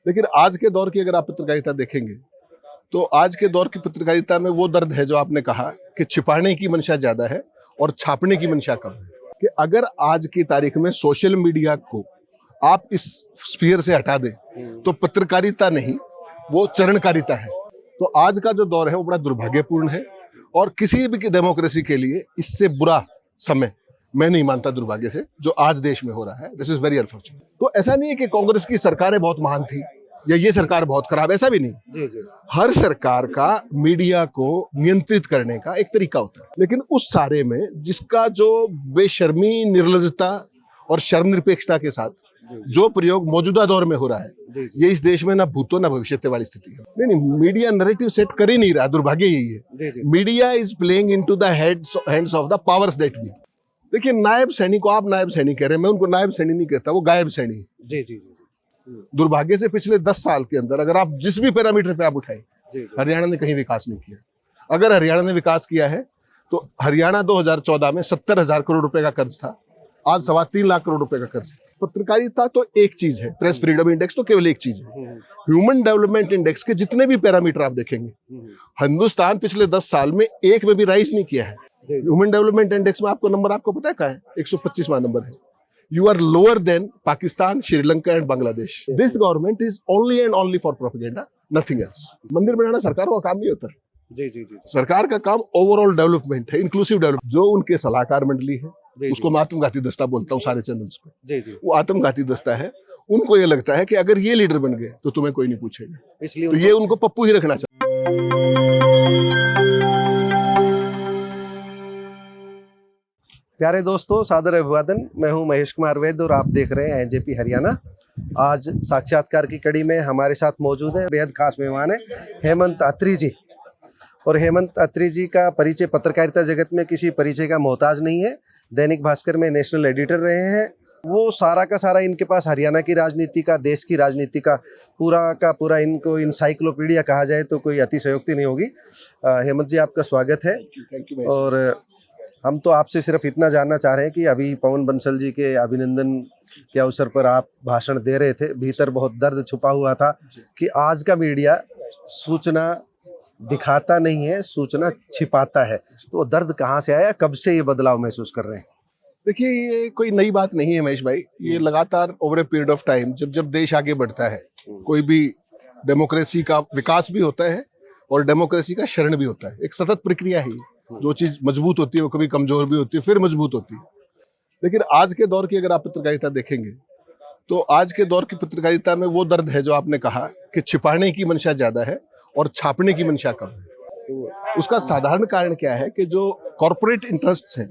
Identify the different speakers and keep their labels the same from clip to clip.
Speaker 1: लेकिन आज के दौर की अगर आप पत्रकारिता देखेंगे तो आज के दौर की पत्रकारिता में वो दर्द है जो आपने कहा कि छिपाने की मंशा ज्यादा है और छापने की मंशा कम है। कि अगर आज की तारीख में सोशल मीडिया को आप इस स्फीयर से हटा दें तो पत्रकारिता नहीं, वो चरणकारिता है। तो आज का जो दौर है वो बड़ा दुर्भाग्यपूर्ण है और किसी भी डेमोक्रेसी के लिए इससे बुरा समय मैं नहीं मानता दुर्भाग्य से जो आज देश में हो रहा है। This is very unfortunate. तो ऐसा नहीं है कि कांग्रेस की सरकारें बहुत महान थी या ये सरकार बहुत खराब, ऐसा भी नहीं।
Speaker 2: जी जी
Speaker 1: हर सरकार का मीडिया को नियंत्रित करने का एक तरीका होता है, लेकिन उस सारे में जिसका जो बेशर्मी, निर्लजता और शर्मनिरपेक्षता के साथ जो प्रयोग मौजूदा दौर में हो रहा है, ये इस देश में ना भूतो ना भविष्य वाली स्थिति है। नहीं, मीडिया नैरेटिव सेट कर ही नहीं रहा, दुर्भाग्य यही है। Media is playing into the hands of the powers that be. देखिए, नायब सैनी को आप नायब सैनी कह रहे हैं, मैं उनको नायब सैनी नहीं कहता, वो गायब सैनी।
Speaker 2: जी जी जी
Speaker 1: दुर्भाग्य से पिछले 10 साल के अंदर अगर आप जिस भी पैरामीटर पे आप उठाए, हरियाणा ने कहीं विकास नहीं किया। अगर हरियाणा ने विकास किया है तो हरियाणा 2014 में 70,000 करोड़ रुपए का कर्ज था, आज 3.25 लाख करोड़ रुपए का कर्ज। पत्रकारिता तो एक चीज है, प्रेस फ्रीडम इंडेक्स तो केवल एक चीज है। ह्यूमन डेवलपमेंट इंडेक्स के जितने भी पैरामीटर आप देखेंगे, हिंदुस्तान पिछले 10 साल में एक में भी राइज नहीं किया है। ह्यूमन डेवलपमेंट इंडेक्स में आपको नंबर आपको पता है क्या है? 125वां नंबर है। You are lower than Pakistan, Sri Lanka and Bangladesh. This government is only and only for propaganda, nothing else. मंदिर बनाना सरकार का काम नहीं होता।
Speaker 2: जी जी जी
Speaker 1: सरकार का काम ओवरऑल डेवलपमेंट है, इंक्लूसिव डेवलपमेंट। जो उनके सलाहकार मंडली है, उसको मैं आत्मघाती दस्ता बोलता हूँ सारे चैनल्स पे।
Speaker 2: जी जी
Speaker 1: वो आत्मघाती दस्ता है। उनको ये लगता है कि अगर ये लीडर बन गए तो तुम्हें कोई नहीं पूछेगा,
Speaker 2: इसलिए
Speaker 1: तो ये उनको पप्पू ही रखना चाहिए।
Speaker 2: प्यारे दोस्तों, सादर अभिवादन। मैं हूं महेश कुमार वैद्य और आप देख रहे हैं एनजेपी हरियाणा। आज साक्षात्कार की कड़ी में हमारे साथ मौजूद है बेहद खास मेहमान है हेमंत अत्री जी। और हेमंत अत्री जी का परिचय पत्रकारिता जगत में किसी परिचय का मोहताज नहीं है। दैनिक भास्कर में नेशनल एडिटर रहे हैं। वो सारा का सारा इनके पास हरियाणा की राजनीति का, देश की राजनीति का पूरा इनको इनसाइक्लोपीडिया कहा जाए तो कोई अतिशयोक्ति नहीं होगी। हेमंत जी, आपका स्वागत है। और हम तो आपसे सिर्फ इतना जानना चाह रहे हैं कि अभी पवन बंसल जी के अभिनंदन के अवसर पर आप भाषण दे रहे थे, भीतर बहुत दर्द छुपा हुआ था कि आज का मीडिया सूचना दिखाता नहीं है, सूचना छिपाता है। तो वो दर्द कहाँ से आया, कब से ये बदलाव महसूस कर रहे हैं?
Speaker 1: देखिए, ये कोई नई बात नहीं है महेश भाई। ये लगातार over a period of time जब देश आगे बढ़ता है, कोई भी डेमोक्रेसी का विकास भी होता है और डेमोक्रेसी का क्षरण भी होता है। एक सतत प्रक्रिया है। जो चीज मजबूत होती है वो कभी कमजोर भी होती है, फिर मजबूत होती है। लेकिन आज के दौर की अगर आप पत्रकारिता देखेंगे तो आज के दौर की पत्रकारिता में वो दर्द है जो आपने कहा कि छिपाने की मंशा ज्यादा है और छापने की मंशा कम है। उसका साधारण कारण क्या है कि जो कॉर्पोरेट इंटरेस्ट्स हैं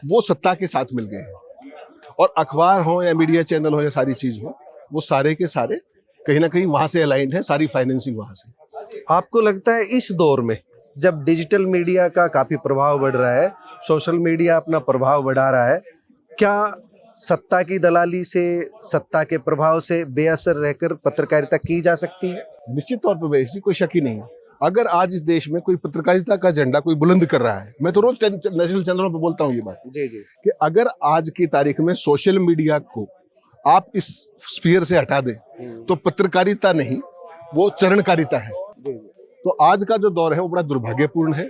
Speaker 1: वो सत्ता के साथ मिल गए हैं, और अखबार हो या मीडिया चैनल हो या सारी चीज हो, वो सारे के सारे कहीं ना कहीं वहां से अलाइंड है, सारी फाइनेंसिंग वहां से।
Speaker 2: आपको लगता है इस दौर में जब डिजिटल मीडिया का काफी प्रभाव बढ़ रहा है, सोशल मीडिया अपना प्रभाव बढ़ा रहा है, क्या सत्ता की दलाली से, सत्ता के प्रभाव से बेअसर रहकर पत्रकारिता की जा सकती है?
Speaker 1: निश्चित तौर पर वैसी कोई शक ही नहीं है। अगर आज इस देश में कोई पत्रकारिता का झंडा कोई बुलंद कर रहा है, मैं तो रोज नेशनल चैनलों पे बोलता हूँ ये बात
Speaker 2: जी जी
Speaker 1: कि अगर आज की तारीख में सोशल मीडिया को आप इस स्फीयर से हटा दें तो पत्रकारिता नहीं, वो चरणकारिता है। तो आज का जो दौर है वो बड़ा दुर्भाग्यपूर्ण है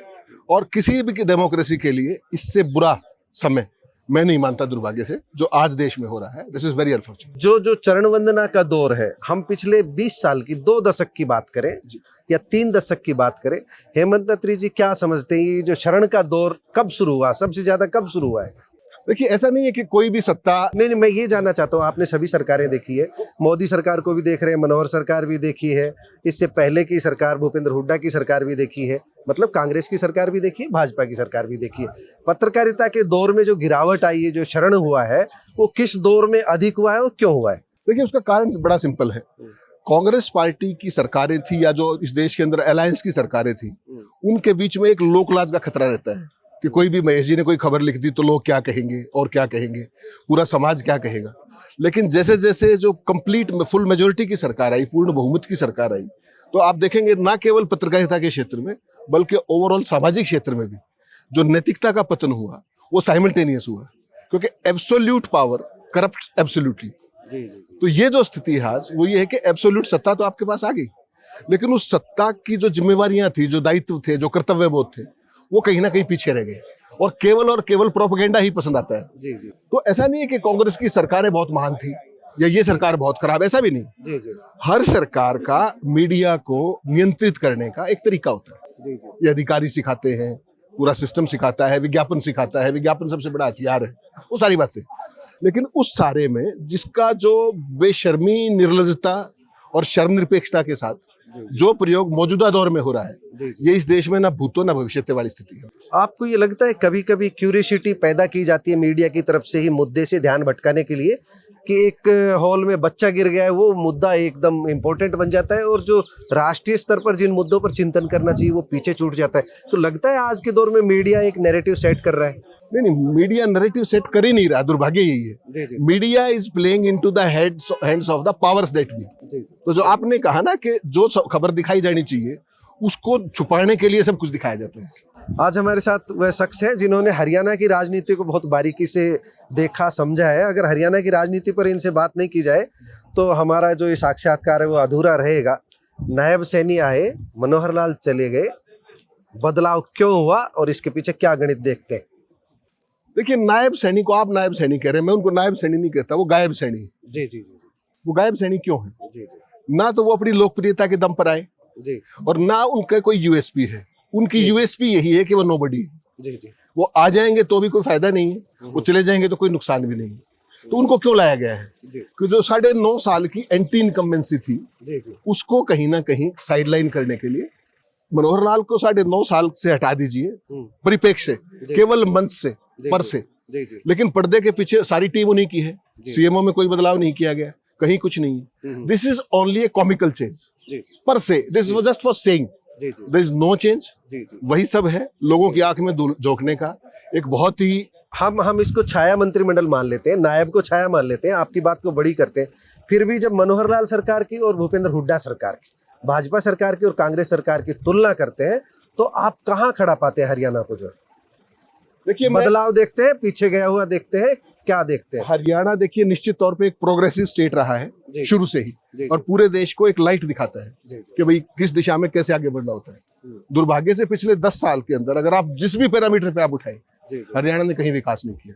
Speaker 1: और किसी भी डेमोक्रेसी के लिए इससे बुरा समय मैं नहीं मानता दुर्भाग्य से जो आज देश में हो रहा है। This is very unfortunate.
Speaker 2: जो चरण वंदना का दौर है, हम पिछले 20 साल की 2 दशक की बात करें या 3 दशक की बात करें, हेमंत अत्री जी क्या समझते हैं ये जो शरण का दौर कब शुरू हुआ, सबसे ज्यादा कब शुरू हुआ है?
Speaker 1: देखिए, ऐसा नहीं है कि कोई भी सत्ता
Speaker 2: नहीं, मैं ये जानना चाहता हूँ, आपने सभी सरकारें देखी है, मोदी सरकार को भी देख रहे हैं, मनोहर सरकार भी देखी है, इससे पहले की सरकार भूपेंद्र हुड्डा की सरकार भी देखी है, मतलब कांग्रेस की सरकार भी देखी है, भाजपा की सरकार भी देखी है। पत्रकारिता के दौर में जो गिरावट आई है, जो क्षरण हुआ है, वो किस दौर में अधिक हुआ है और क्यों हुआ है?
Speaker 1: देखिए, उसका कारण बड़ा सिंपल है। कांग्रेस पार्टी की सरकारें थी या जो इस देश के अंदर अलायंस की सरकारें थी, उनके बीच में एक लोकलाज का खतरा रहता है कि कोई भी महेश जी ने कोई खबर लिख दी तो लोग क्या कहेंगे और क्या कहेंगे, पूरा समाज क्या कहेगा। लेकिन जैसे जैसे जो कंप्लीट फुल मेजोरिटी की सरकार आई, पूर्ण बहुमत की सरकार आई, तो आप देखेंगे ना केवल पत्रकारिता के क्षेत्र में बल्कि ओवरऑल सामाजिक क्षेत्र में भी जो नैतिकता का पतन हुआ वो साइमल्टेनियस हुआ, क्योंकि एब्सोल्यूट पावर करप्ट एब्सोल्यूटली।
Speaker 2: जी जी जी
Speaker 1: तो ये जो स्थिति है आज वो ये है कि एब्सोल्यूट सत्ता तो आपके पास आ गई, लेकिन उस सत्ता की जो जिम्मेवारियां थी, जो दायित्व थे, जो कर्तव्य बोध थे, वो कहीं ना कहीं पीछे रह गए और केवल प्रोपेगेंडा ही पसंद आता है।
Speaker 2: जी जी
Speaker 1: तो ऐसा नहीं है कि कांग्रेस की सरकारें बहुत महान थी या ये सरकार बहुत खराब, ऐसा भी नहीं।
Speaker 2: जी जी
Speaker 1: हर सरकार का मीडिया को नियंत्रित करने का एक तरीका होता है।
Speaker 2: जी जी
Speaker 1: ये अधिकारी सिखाते हैं, पूरा सिस्टम सिखाता है, विज्ञापन सिखाता है, विज्ञापन सबसे बड़ा हथियार है, वो सारी बातें। लेकिन उस सारे में जिसका जो बेशर्मी, निर्लजता और शर्मनिरपेक्षता के साथ जो प्रयोग मौजूदा दौर में हो रहा है,
Speaker 2: जी जी।
Speaker 1: ये इस देश में ना भूतो ना भविष्यते वाली स्थिति है।
Speaker 2: आपको ये लगता है कभी कभी क्यूरियोसिटी पैदा की जाती है मीडिया की तरफ से ही मुद्दे से ध्यान भटकाने के लिए, कि एक हॉल में बच्चा गिर गया है वो मुद्दा एकदम इम्पोर्टेंट बन जाता है और जो राष्ट्रीय स्तर पर जिन मुद्दों पर चिंतन करना चाहिए वो पीछे छूट जाता है। तो लगता है आज के दौर में मीडिया एक नैरेटिव सेट कर रहा है।
Speaker 1: नहीं, मीडिया नैरेटिव सेट कर ही नहीं रहा, दुर्भाग्य यही है।
Speaker 2: जी जी
Speaker 1: media is playing into the hands of the powers that be.
Speaker 2: जी
Speaker 1: तो जो आपने कहा ना कि जो खबर दिखाई जानी चाहिए उसको छुपाने के लिए सब कुछ दिखाया जाता है।
Speaker 2: आज हमारे साथ वह शख्स है जिन्होंने हरियाणा की राजनीति को बहुत बारीकी से देखा समझा है। अगर हरियाणा की राजनीति पर इनसे बात नहीं की जाए तो हमारा जो ये साक्षात्कार है वो अधूरा रहेगा। नायब सैनी आए, मनोहर लाल चले गए, बदलाव क्यों हुआ और इसके पीछे क्या गणित देखते हैं?
Speaker 1: देखिए, नायब सैनी को आप नायब सैनी कह रहे हैं, मैं उनको नायब सैनी नहीं कहता, वो गायब सैनी।
Speaker 2: जी जी जी
Speaker 1: वो गायब सैनी क्यों है?
Speaker 2: जी जी
Speaker 1: ना तो वो अपनी लोकप्रियता के दम पर आए
Speaker 2: जी
Speaker 1: और ना उनका कोई यूएसपी है। उनकी
Speaker 2: जी।
Speaker 1: यूएसपी यही है कि वो नोबडी है।
Speaker 2: जी जी
Speaker 1: वो आ जाएंगे तो भी कोई फायदा नहीं है, वो चले जाएंगे तो कोई नुकसान भी नहीं है। तो उनको क्यों लाया गया है?
Speaker 2: जी
Speaker 1: कि जो 9.5 साल की एंटी इनकम्बेंसी थी
Speaker 2: जी जी
Speaker 1: उसको कहीं ना कहीं साइडलाइन करने के लिए मनोहर लाल को 9.5 साल से हटा दीजिए, परिप्रेक्ष्य से, केवल मंच से, पर से।
Speaker 2: जी जी
Speaker 1: लेकिन पर्दे के पीछे सारी टीम उन्हीं की है।
Speaker 2: जी।
Speaker 1: सीएमओ में कोई बदलाव नहीं किया गया, कहीं कुछ नहीं है। This is only a comical change
Speaker 2: जी
Speaker 1: पर से। This was just for saying
Speaker 2: जी जी
Speaker 1: देयर इज नो चेंज।
Speaker 2: जी जी।
Speaker 1: वही सब है, लोगों की आंख में झोंकने का एक बहुत ही।
Speaker 2: हम इसको छाया मंत्रिमंडल मान लेते हैं, नायब को छाया मान लेते हैं, आपकी बात को बड़ी करते हैं। फिर भी जब मनोहर लाल सरकार की और भूपेंद्र हुड्डा सरकार की, भाजपा सरकार की और कांग्रेस सरकार की तुलना करते हैं तो आप कहाँ खड़ा पाते हैं हरियाणा को? जो
Speaker 1: देखिए,
Speaker 2: बदलाव देखते हैं, पीछे गया हुआ देखते हैं, क्या देखते हैं?
Speaker 1: हरियाणा देखिए निश्चित तौर पे एक प्रोग्रेसिव स्टेट रहा है
Speaker 2: जी।
Speaker 1: शुरू से ही,
Speaker 2: जी
Speaker 1: और पूरे देश को एक लाइट दिखाता है
Speaker 2: जी
Speaker 1: कि भाई किस दिशा में कैसे आगे बढ़ना होता है। दुर्भाग्य से पिछले 10 साल के अंदर अगर आप जिस भी पैरामीटर पे आप उठाएं,
Speaker 2: जी
Speaker 1: हरियाणा ने कहीं विकास नहीं किया।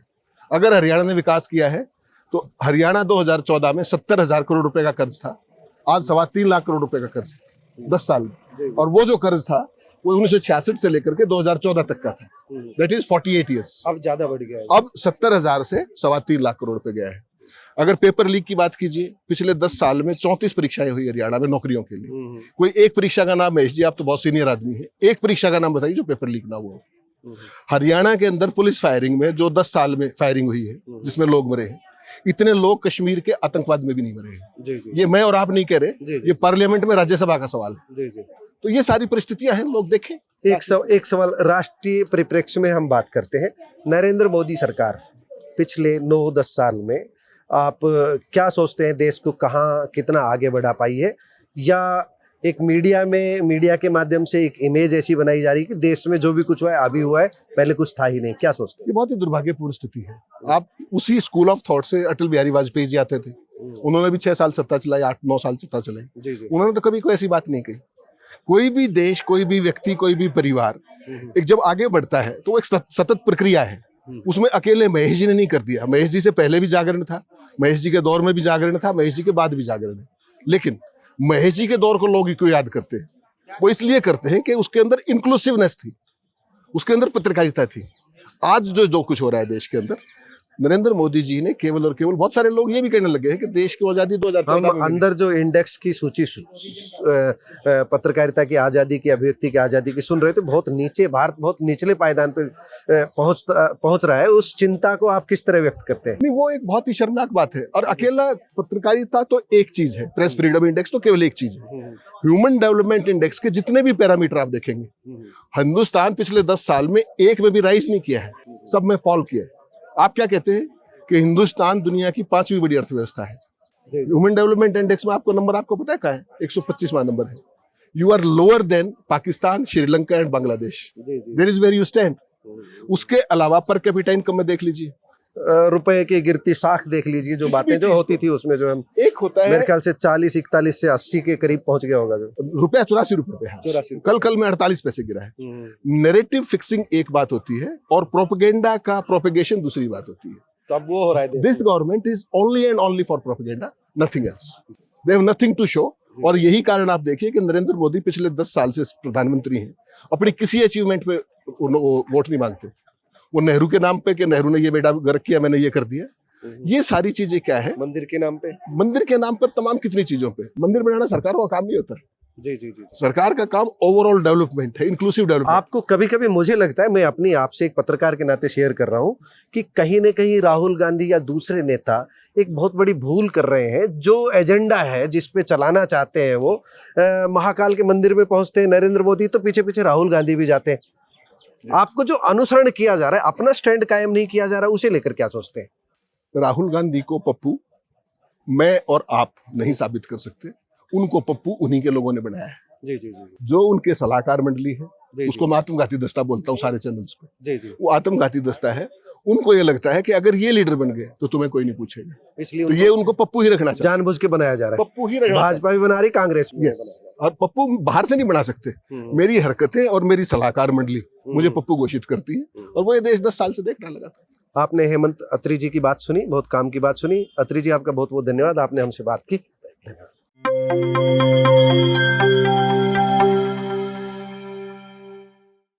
Speaker 1: अगर हरियाणा ने विकास किया है तो हरियाणा 2014 में 70,000 करोड़ रुपए का कर्ज था, आज 3.25 लाख करोड़ रुपए का कर्ज 10 साल में। और वो जो कर्ज था वो 1966 से लेकर के 2014 तक का था, दैट इज 48 ईयर्स।
Speaker 2: अब ज्यादा बढ़ गया है।
Speaker 1: अब 70,000 से 3.25 लाख करोड़ रुपए गया है। अगर पेपर लीक की बात कीजिए, पिछले 10 साल में 34 परीक्षाएं हुई हरियाणा में नौकरियों के लिए। कोई एक परीक्षा का नाम, महेश जी आप तो बहुत सीनियर आदमी है, एक परीक्षा का नाम बताइए जो पेपर लीक ना हुआ। हरियाणा के अंदर पुलिस फायरिंग में जो 10 साल में फायरिंग हुई है जिसमें लोग मरे हैं, इतने लोग कश्मीर के आतंकवाद में भी नहीं मरे हैं।
Speaker 2: जी जी
Speaker 1: ये मैं और आप नहीं कह रहे,
Speaker 2: जी, जी।
Speaker 1: ये पार्लियामेंट में राज्यसभा का सवाल है।
Speaker 2: जी जी।
Speaker 1: तो ये सारी परिस्थितियां हैं, लोग देखें।
Speaker 2: एक सवाल राष्ट्रीय परिप्रेक्ष्य में हम बात करते हैं। नरेंद्र मोदी सरकार पिछले 9-10 साल में आप क्या सोचते हैं देश को कहाँ कितना आगे बढ़ा पाई है, या एक मीडिया के माध्यम से एक इमेज ऐसी बनाई जा रही है कि देश में जो भी कुछ हुआ है अभी हुआ है, पहले कुछ था ही नहीं? क्या सोचते
Speaker 1: ये बहुत ही दुर्भाग्यपूर्ण स्थिति है। आप उसी स्कूल ऑफ थॉट से अटल बिहारी वाजपेयी जी आते थे,
Speaker 2: हैं?
Speaker 1: उन्होंने भी 6 साल सत्ता चलाई, 8-9 साल सत्ता चलाई।
Speaker 2: जी जी
Speaker 1: उन्होंने तो कभी कोई ऐसी बात नहीं कही। कोई भी देश, कोई भी व्यक्ति, कोई भी परिवार एक जब आगे बढ़ता है तो वो एक सतत प्रक्रिया है। उसमें अकेले महेश जी ने नहीं कर दिया, महेश जी से पहले भी जागरण था, महेश जी के दौर में भी जागरण था, महेश जी के बाद भी जागरण है। लेकिन महेश जी के दौर को लोग क्यों याद करते हैं? वो इसलिए करते हैं कि उसके अंदर इंक्लूसिवनेस थी, उसके अंदर पत्रकारिता थी। आज जो कुछ हो रहा है देश के अंदर, नरेंद्र मोदी जी ने केवल और केवल, बहुत सारे लोग ये भी कहने लगे हैं कि देश की आजादी 2014
Speaker 2: हम
Speaker 1: में मिली।
Speaker 2: अंदर जो इंडेक्स की सूची पत्रकारिता की आज़ादी की, अभिव्यक्ति की आज़ादी की सुन रहे थे, बहुत नीचे, भारत बहुत निचले पायदान पे पहुंच रहा है। उस चिंता को आप किस तरह व्यक्त करते हैं?
Speaker 1: नहीं, वो एक बहुत ही शर्मनाक बात है। और अकेला पत्रकारिता तो एक चीज है, प्रेस फ्रीडम इंडेक्स तो केवल एक चीज है। ह्यूमन डेवलपमेंट इंडेक्स के जितने भी पैरामीटर आप देखेंगे, हिंदुस्तान पिछले 10 साल में एक में भी राइज नहीं किया है, सब में फॉल किया है। आप क्या कहते हैं कि हिंदुस्तान दुनिया की 5वीं बड़ी अर्थव्यवस्था है। ह्यूमन डेवलपमेंट इंडेक्स में आपको नंबर, आपको पता है कहाँ है? 125वां नंबर है। You are lower than Pakistan, Sri Lanka and Bangladesh. There is where you stand. उसके अलावा पर कैपिटा इनकम में देख लीजिए,
Speaker 2: रुपए की गिरती साख देख लीजिए, जो
Speaker 1: जिस भी
Speaker 2: बातें जो
Speaker 1: चीज
Speaker 2: होती
Speaker 1: को।
Speaker 2: थी उसमें जो हम
Speaker 1: एक होता है
Speaker 2: मेरे ख्याल से 40, 41 से 80 के करीब पहुंच गया होगा जो।
Speaker 1: रुपया 84 रुपए पे है,
Speaker 2: 84
Speaker 1: कल में 48 पैसे गिरा है। नैरेटिव फिक्सिंग एक बात होती है और प्रोपेगेंडा का प्रोपेगेशन दूसरी बात होती है।
Speaker 2: तो अब वो हो रहा है देश
Speaker 1: this government is only and only for propaganda, nothing else. They have nothing to show. और यही कारण आप देखिए कि नरेंद्र मोदी पिछले 10 साल से प्रधानमंत्री हैं, अपनी किसी अचीवमेंट पे वो वोट नहीं मांगते। वो नेहरू के नाम पे कि नेहरू ने ये बेटा घर किया, मैंने ये कर दिया, ये सारी चीजें क्या है?
Speaker 2: मंदिर के नाम पे।
Speaker 1: मंदिर के नाम पर तमाम कितनी चीजों पे। मंदिर बनाना सरकार का काम नहीं होता।
Speaker 2: जी जी जी।
Speaker 1: सरकार का काम ओवरऑल डेवलपमेंट है, इंक्लूसिव डेवलपमेंट।
Speaker 2: आपको कभी कभी मुझे लगता है, मैं अपनी आपसे एक पत्रकार के नाते शेयर कर रहा हूं, कि कहीं न कहीं राहुल गांधी या दूसरे नेता एक बहुत बड़ी भूल कर रहे हैं। जो एजेंडा है जिस पे चलाना चाहते हैं वो, महाकाल के मंदिर में पहुंचते हैं नरेंद्र मोदी, तो पीछे पीछे राहुल गांधी भी जाते हैं। आपको जो अनुसरण किया जा रहा है, अपना स्टैंड कायम नहीं किया जा रहा, उसे लेकर क्या सोचते हैं?
Speaker 1: राहुल गांधी को पप्पू मैं और आप नहीं साबित कर सकते, उनको पप्पू उन्हीं के लोगों ने बनाया है।
Speaker 2: जी जी जी
Speaker 1: जो उनके सलाहकार मंडली है,
Speaker 2: जी
Speaker 1: उसको मैं आत्मघाती दस्ता बोलता हूँ सारे चैनल्स पे।
Speaker 2: जी जी।
Speaker 1: वो आत्मघाती दस्ता है। उनको ये लगता है कि अगर ये लीडर बन गए तो तुम्हें कोई नहीं पूछेगा,
Speaker 2: इसलिए
Speaker 1: तो ये उनको पप्पू ही रखना चाहिए।
Speaker 2: जानबूझ के बनाया जा रहा है।
Speaker 1: पप्पू ही रखना
Speaker 2: भाजपा भी बना रही, कांग्रेस भी
Speaker 1: चाहिए। Yes. और पप्पू बाहर से नहीं बना सकते। मेरी हरकतें और मेरी सलाहकार मंडली मुझे पप्पू घोषित करती है, और वो ये देश 10 साल से देखना लगा था।
Speaker 2: आपने हेमंत अत्री जी की बात सुनी, बहुत काम की बात सुनी। अत्री जी, आपका बहुत बहुत धन्यवाद, आपने हमसे बात की। धन्यवाद।